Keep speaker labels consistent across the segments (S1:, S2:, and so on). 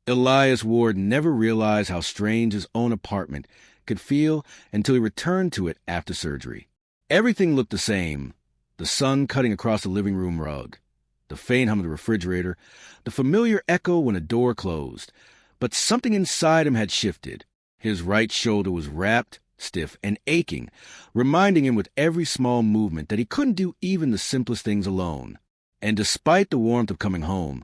S1: Elias Ward never realized how strange his own apartment could feel until he returned to it after surgery. Everything looked the same: the sun cutting across the living room rug, the faint hum of the refrigerator, the familiar echo when a door closed. But something inside him had shifted. His right shoulder was wrapped, stiff, and aching, reminding him with every small movement that he couldn't do even the simplest things alone. And despite the warmth of coming home,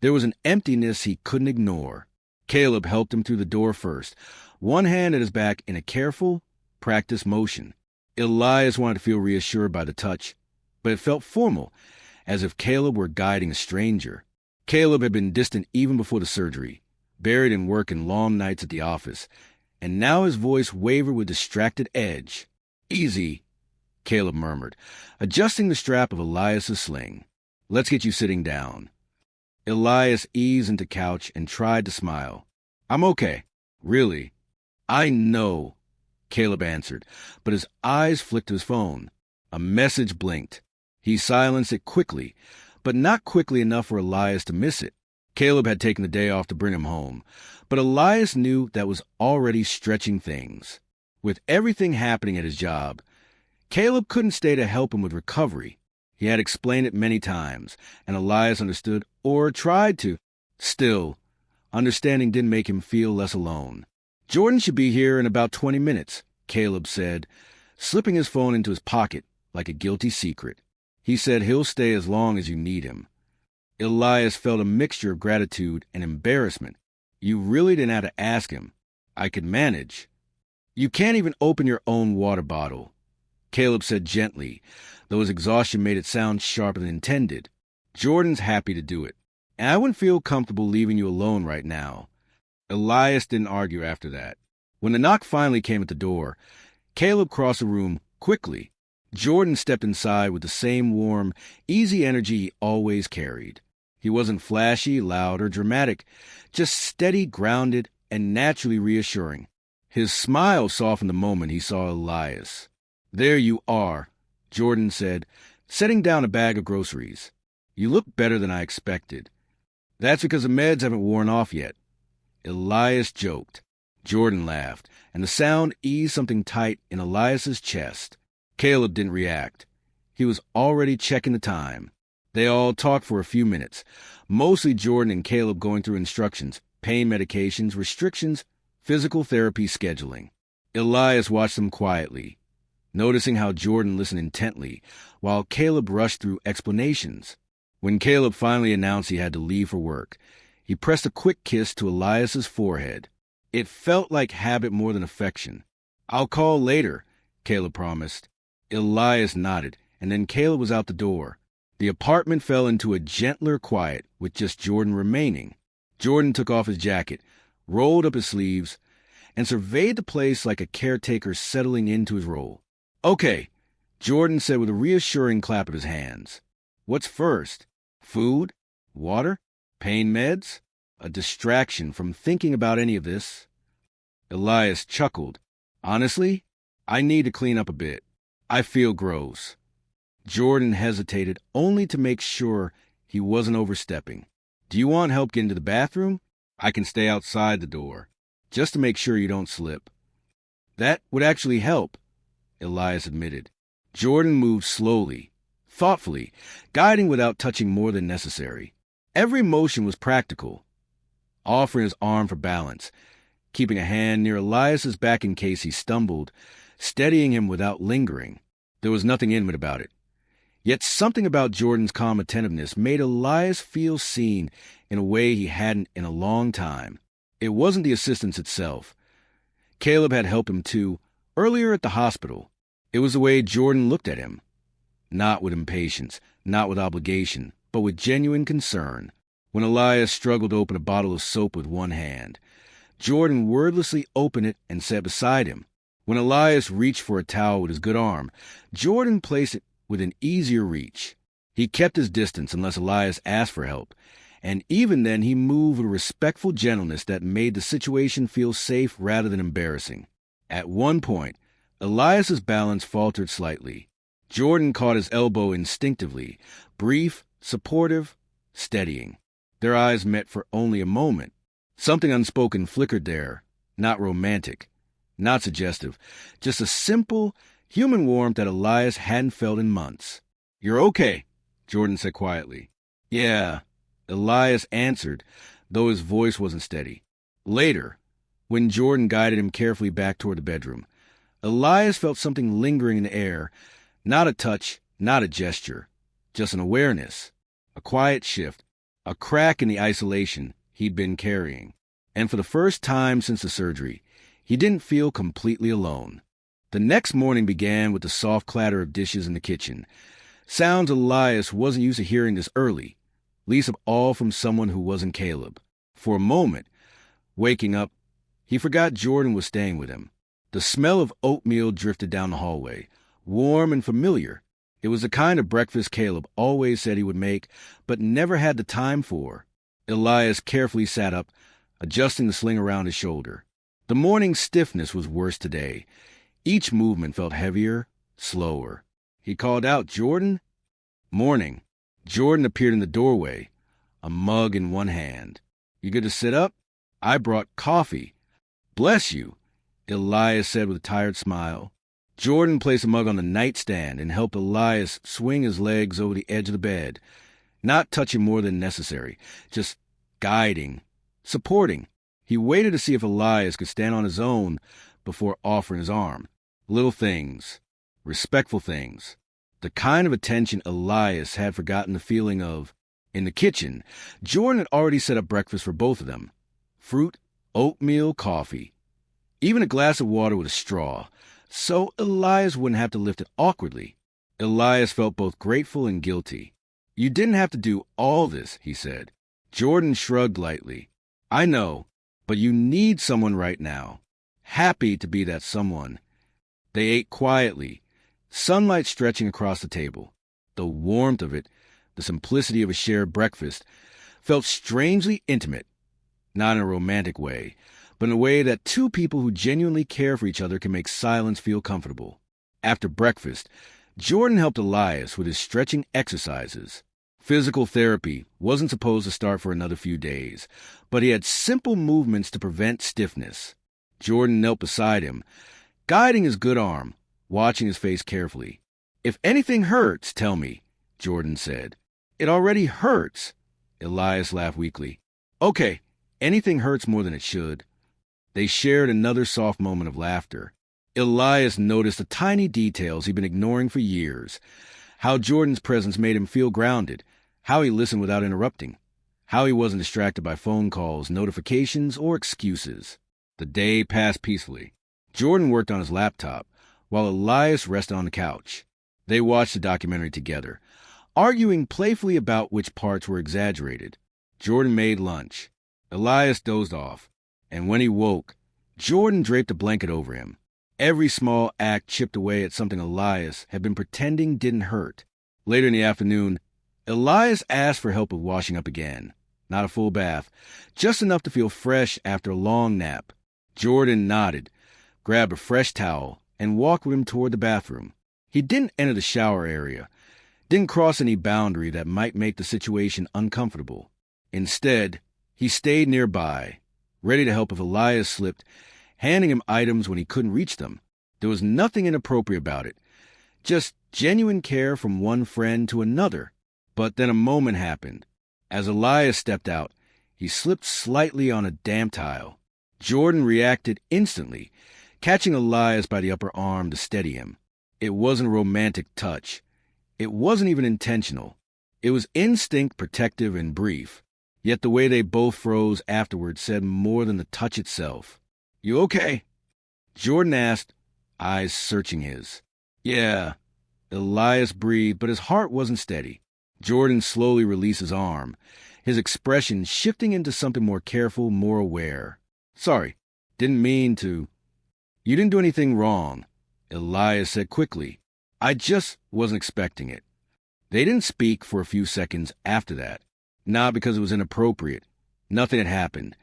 S1: there was an emptiness he couldn't ignore. Caleb helped him through the door first, one hand at his back in a careful, practiced motion. Elias wanted to feel reassured by the touch, but it felt formal, as if Caleb were guiding a stranger. Caleb had been distant even before the surgery, buried in work and long nights at the office, and now his voice wavered with distracted edge. "Easy," Caleb murmured, adjusting the strap of Elias's sling. "Let's get you sitting down." Elias eased into couch and tried to smile. "I'm okay. Really." "I know," Caleb answered, but his eyes flicked to his phone. A message blinked. He silenced it quickly, but not quickly enough for Elias to miss it. Caleb had taken the day off to bring him home, but Elias knew that was already stretching things. With everything happening at his job, Caleb couldn't stay to help him with recovery. He had explained it many times, and Elias understood, or tried to. Still, understanding didn't make him feel less alone. "Jordan should be here in about 20 minutes, Caleb said, slipping his phone into his pocket like a guilty secret. He said he'll stay as long as you need him. Elias felt a mixture of gratitude and embarrassment. You really didn't have to ask him. I could manage. You can't even open your own water bottle, Caleb said gently, though his exhaustion made it sound sharper than intended. Jordan's happy to do it, and I wouldn't feel comfortable leaving you alone right now. Elias didn't argue after that. When the knock finally came at the door, Caleb crossed the room quickly. Jordan stepped inside with the same warm, easy energy he always carried. He wasn't flashy, loud, or dramatic, just steady, grounded, and naturally reassuring. His smile softened the moment he saw Elias. "There you are," Jordan said, setting down a bag of groceries. "You look better than I expected." "That's because the meds haven't worn off yet," Elias joked. Jordan laughed, and the sound eased something tight in Elias's chest. Caleb didn't react. He was already checking the time. They all talked for a few minutes, mostly Jordan and Caleb going through instructions, pain medications, restrictions, physical therapy scheduling. Elias watched them quietly, noticing how Jordan listened intently, while Caleb rushed through explanations. When Caleb finally announced he had to leave for work, he pressed a quick kiss to Elias's forehead. It felt like habit more than affection. "I'll call later," Caleb promised. Elias nodded, and then Caleb was out the door. The apartment fell into a gentler quiet, with just Jordan remaining. Jordan took off his jacket, rolled up his sleeves, and surveyed the place like a caretaker settling into his role. "Okay," Jordan said with a reassuring clap of his hands. "What's first? Food? Water? Pain meds? A distraction from thinking about any of this?" Elias chuckled. "Honestly, I need to clean up a bit. I feel gross." Jordan hesitated only to make sure he wasn't overstepping. "Do you want help getting to the bathroom? I can stay outside the door, just to make sure you don't slip." "That would actually help," Elias admitted. Jordan moved slowly, thoughtfully, guiding without touching more than necessary. Every motion was practical, offering his arm for balance, keeping a hand near Elias's back in case he stumbled, steadying him without lingering. There was nothing intimate about it. Yet something about Jordan's calm attentiveness made Elias feel seen in a way he hadn't in a long time. It wasn't the assistance itself. Caleb had helped him too, earlier at the hospital. It was the way Jordan looked at him. Not with impatience, not with obligation, but with genuine concern. When Elias struggled to open a bottle of soap with one hand, Jordan wordlessly opened it and sat beside him. When Elias reached for a towel with his good arm, Jordan placed it within easier reach. He kept his distance unless Elias asked for help, and even then he moved with a respectful gentleness that made the situation feel safe rather than embarrassing. At one point, Elias's balance faltered slightly. Jordan caught his elbow instinctively, brief, supportive, steadying. Their eyes met for only a moment. Something unspoken flickered there, not romantic, not suggestive, just a simple, human warmth that Elias hadn't felt in months. "You're okay," Jordan said quietly. "Yeah," Elias answered, though his voice wasn't steady. Later, when Jordan guided him carefully back toward the bedroom, Elias felt something lingering in the air, not a touch, not a gesture, just an awareness, a quiet shift, a crack in the isolation he'd been carrying. And for the first time since the surgery, he didn't feel completely alone. The next morning began with the soft clatter of dishes in the kitchen, sounds Elias wasn't used to hearing this early, least of all from someone who wasn't Caleb. For a moment, waking up, he forgot Jordan was staying with him. The smell of oatmeal drifted down the hallway, warm and familiar. It was the kind of breakfast Caleb always said he would make, but never had the time for. Elias carefully sat up, adjusting the sling around his shoulder. The morning stiffness was worse today. Each movement felt heavier, slower. He called out, "Jordan?" "Morning." Jordan appeared in the doorway, a mug in one hand. "You good to sit up? I brought coffee." "Bless you," Elias said with a tired smile. Jordan placed the mug on the nightstand and helped Elias swing his legs over the edge of the bed, not touching more than necessary, just guiding, supporting. He waited to see if Elias could stand on his own before offering his arm. Little things, respectful things, the kind of attention Elias had forgotten the feeling of. In the kitchen, Jordan had already set up breakfast for both of them. Fruit, oatmeal, coffee, even a glass of water with a straw, so Elias wouldn't have to lift it awkwardly. Elias felt both grateful and guilty. "You didn't have to do all this," he said. Jordan shrugged lightly. "I know, but you need someone right now." Happy to be that someone. They ate quietly, sunlight stretching across the table. The warmth of it, the simplicity of a shared breakfast, felt strangely intimate, not in a romantic way, but in a way that two people who genuinely care for each other can make silence feel comfortable. After breakfast, Jordan helped Elias with his stretching exercises. Physical therapy wasn't supposed to start for another few days, but he had simple movements to prevent stiffness. Jordan knelt beside him, guiding his good arm, watching his face carefully. "If anything hurts, tell me," Jordan said. "It already hurts." Elias laughed weakly. "Okay, anything hurts more than it should." They shared another soft moment of laughter. Elias noticed the tiny details he'd been ignoring for years. How Jordan's presence made him feel grounded, how he listened without interrupting, how he wasn't distracted by phone calls, notifications, or excuses. The day passed peacefully. Jordan worked on his laptop, while Elias rested on the couch. They watched the documentary together, arguing playfully about which parts were exaggerated. Jordan made lunch. Elias dozed off, and when he woke, Jordan draped a blanket over him. Every small act chipped away at something Elias had been pretending didn't hurt. Later in the afternoon, Elias asked for help with washing up again. Not a full bath, just enough to feel fresh after a long nap. Jordan nodded, grabbed a fresh towel, and walked with him toward the bathroom. He didn't enter the shower area, didn't cross any boundary that might make the situation uncomfortable. Instead, he stayed nearby, ready to help if Elias slipped, handing him items when he couldn't reach them. There was nothing inappropriate about it, just genuine care from one friend to another. But then a moment happened. As Elias stepped out, he slipped slightly on a damp tile. Jordan reacted instantly, catching Elias by the upper arm to steady him. It wasn't a romantic touch. It wasn't even intentional. It was instinct, protective, and brief. Yet the way they both froze afterward said more than the touch itself. "You okay?" Jordan asked, eyes searching his. "Yeah." Elias breathed, but his heart wasn't steady. Jordan slowly released his arm, his expression shifting into something more careful, more aware. "Sorry, didn't mean to." "You didn't do anything wrong," Elias said quickly. "I just wasn't expecting it." They didn't speak for a few seconds after that, not because it was inappropriate. Nothing had happened,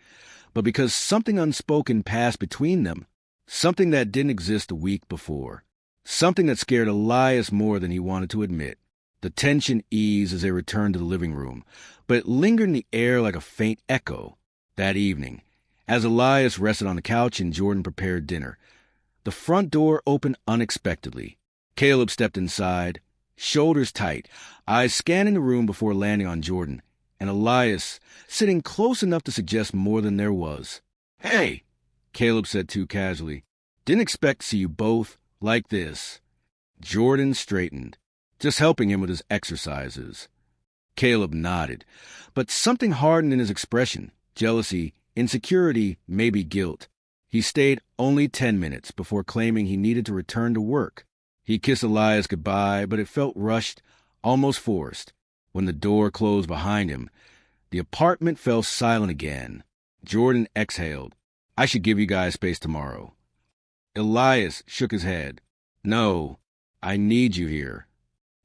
S1: but because something unspoken passed between them, something that didn't exist a week before, something that scared Elias more than he wanted to admit. The tension eased as they returned to the living room, but it lingered in the air like a faint echo. That evening, as Elias rested on the couch and Jordan prepared dinner, the front door opened unexpectedly. Caleb stepped inside, shoulders tight, eyes scanning the room before landing on Jordan, and Elias sitting close enough to suggest more than there was. "Hey," Caleb said too casually. "Didn't expect to see you both like this." Jordan straightened, just helping him with his exercises. Caleb nodded, but something hardened in his expression. Jealousy, insecurity, maybe guilt. He stayed only 10 minutes before claiming he needed to return to work. He kissed Elias goodbye, but it felt rushed, almost forced. When the door closed behind him, the apartment fell silent again. Jordan exhaled. "I should give you guys space tomorrow." Elias shook his head. "No, I need you here."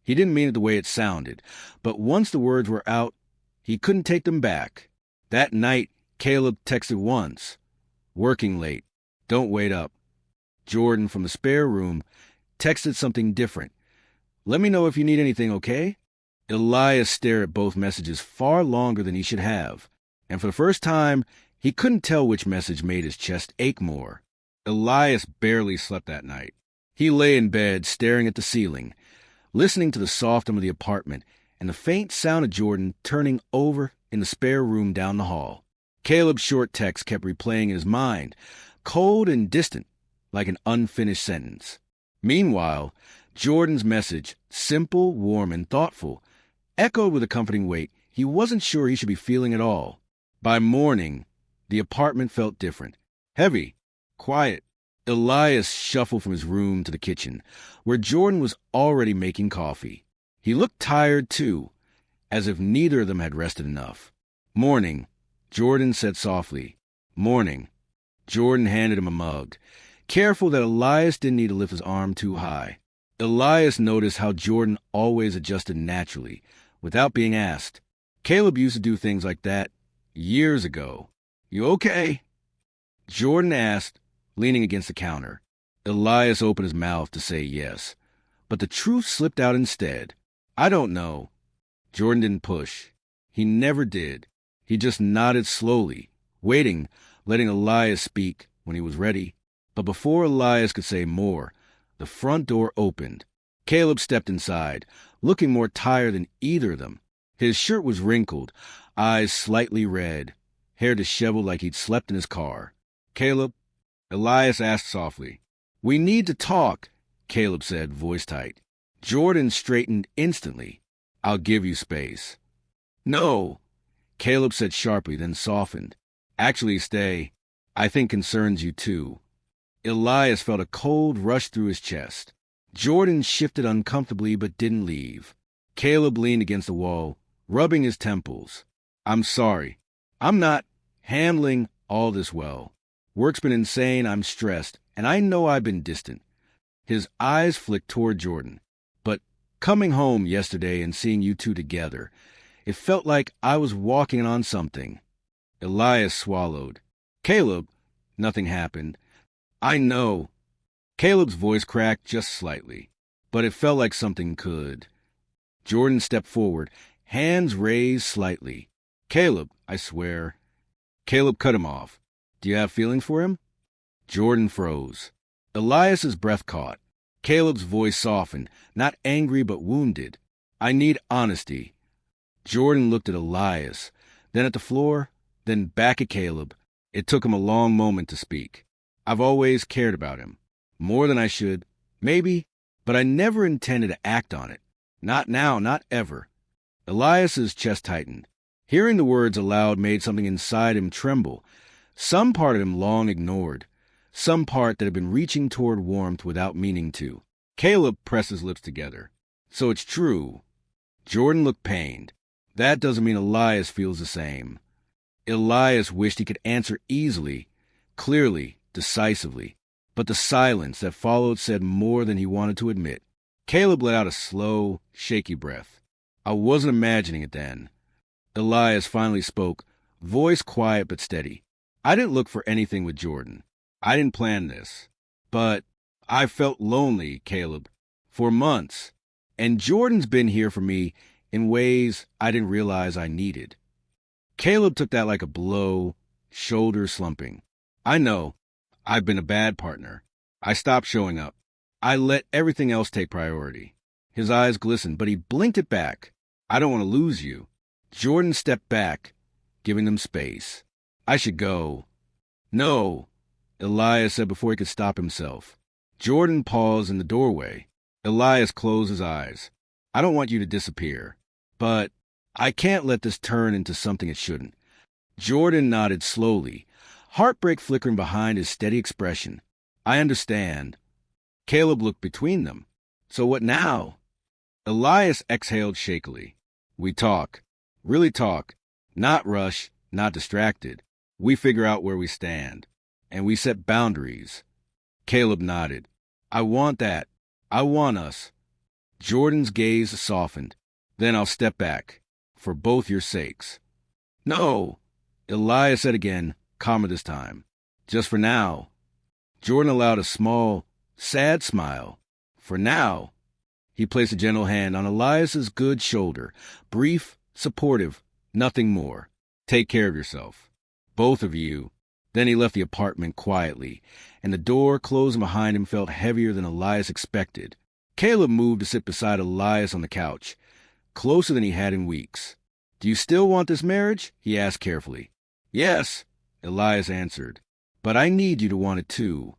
S1: He didn't mean it the way it sounded, but once the words were out, he couldn't take them back. That night, Caleb texted once. "Working late. Don't wait up." Jordan, from the spare room, texted something different. "Let me know if you need anything, okay?" Elias stared at both messages far longer than he should have, and for the first time, he couldn't tell which message made his chest ache more. Elias barely slept that night. He lay in bed, staring at the ceiling, listening to the soft hum of the apartment and the faint sound of Jordan turning over in the spare room down the hall. Caleb's short text kept replaying in his mind, cold and distant, like an unfinished sentence. Meanwhile, Jordan's message, simple, warm, and thoughtful, echoed with a comforting weight he wasn't sure he should be feeling at all. By morning, the apartment felt different. Heavy, quiet. Elias shuffled from his room to the kitchen, where Jordan was already making coffee. He looked tired, too, as if neither of them had rested enough. "Morning," Jordan said softly. "Morning." Jordan handed him a mug, careful that Elias didn't need to lift his arm too high. Elias noticed how Jordan always adjusted naturally, without being asked. Caleb used to do things like that years ago. "You okay?" Jordan asked, leaning against the counter. Elias opened his mouth to say yes, but the truth slipped out instead. "I don't know." Jordan didn't push. He never did. He just nodded slowly, waiting, letting Elias speak when he was ready. But before Elias could say more, the front door opened. Caleb stepped inside, looking more tired than either of them. His shirt was wrinkled, eyes slightly red, hair disheveled like he'd slept in his car. "Caleb?" Elias asked softly. "We need to talk," Caleb said, voice tight. Jordan straightened instantly. "I'll give you space." "No," Caleb said sharply, then softened. "Actually, stay. I think concerns you too." Elias felt a cold rush through his chest. Jordan shifted uncomfortably but didn't leave. Caleb leaned against the wall, rubbing his temples. "I'm sorry. I'm not handling all this well. Work's been insane, I'm stressed, and I know I've been distant." His eyes flicked toward Jordan. "But coming home yesterday and seeing you two together, it felt like I was walking on something." Elias swallowed. "Caleb," nothing happened. "I know." Caleb's voice cracked just slightly, but it felt like something could. Jordan stepped forward, hands raised slightly. "Caleb, I swear." Caleb cut him off. "Do you have feelings for him?" Jordan froze. Elias's breath caught. Caleb's voice softened, not angry but wounded. "I need honesty." Jordan looked at Elias, then at the floor, then back at Caleb. It took him a long moment to speak. "I've always cared about him. More than I should, maybe, but I never intended to act on it. Not now, not ever." Elias's chest tightened. Hearing the words aloud made something inside him tremble. Some part of him long ignored. Some part that had been reaching toward warmth without meaning to. Caleb pressed his lips together. "So it's true." Jordan looked pained. That doesn't mean Elias feels the same. Elias wished he could answer easily, clearly, decisively. But the silence that followed said more than he wanted to admit. Caleb let out a slow, shaky breath. "I wasn't imagining it then." Elias finally spoke, voice quiet but steady. "I didn't look for anything with Jordan. I didn't plan this. But I felt lonely, Caleb, for months. And Jordan's been here for me in ways I didn't realize I needed." Caleb took that like a blow, shoulders slumping. I know. I've been a bad partner. I stopped showing up. I let everything else take priority. His eyes glistened, but he blinked it back. I don't want to lose you. Jordan stepped back, giving them space. I should go. No, Elias said before he could stop himself. Jordan paused in the doorway. Elias closed his eyes. I don't want you to disappear, but I can't let this turn into something it shouldn't. Jordan nodded slowly, heartbreak flickering behind his steady expression. I understand. Caleb looked between them. So what now? Elias exhaled shakily. We talk. Really talk. Not rush, not distracted. We figure out where we stand. And we set boundaries. Caleb nodded. I want that. I want us. Jordan's gaze softened. Then I'll step back. For both your sakes. No, Elias said again, calmer this time. Just for now. Jordan allowed a small, sad smile. For now. He placed a gentle hand on Elias's good shoulder. Brief, supportive, nothing more. Take care of yourself. Both of you. Then he left the apartment quietly, and the door closing behind him felt heavier than Elias expected. Caleb moved to sit beside Elias on the couch, closer than he had in weeks. Do you still want this marriage? He asked carefully. Yes, Elias answered. But I need you to want it too.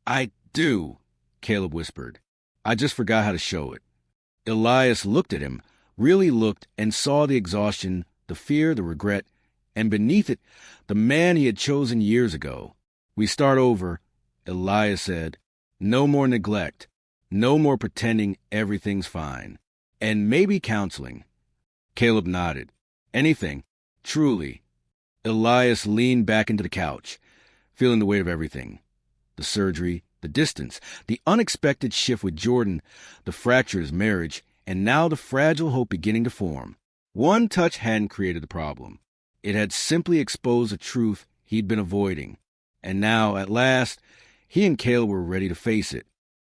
S1: I do, Caleb whispered. I just forgot how to show it. Elias looked at him, really looked, and saw the exhaustion, the fear, the regret, and beneath it, the man he had chosen years ago. We start over, Elias said. No more neglect. No more pretending everything's fine. And maybe counseling. Caleb nodded. Anything. Truly. Elias leaned back into the couch, feeling the weight of everything. The surgery, the distance, the unexpected shift with Jordan, the fracture of his marriage, and now the fragile hope beginning to form. One touch hadn't created the problem. It had simply exposed a truth he'd been avoiding. And now, at last, he and Caleb were ready to face it.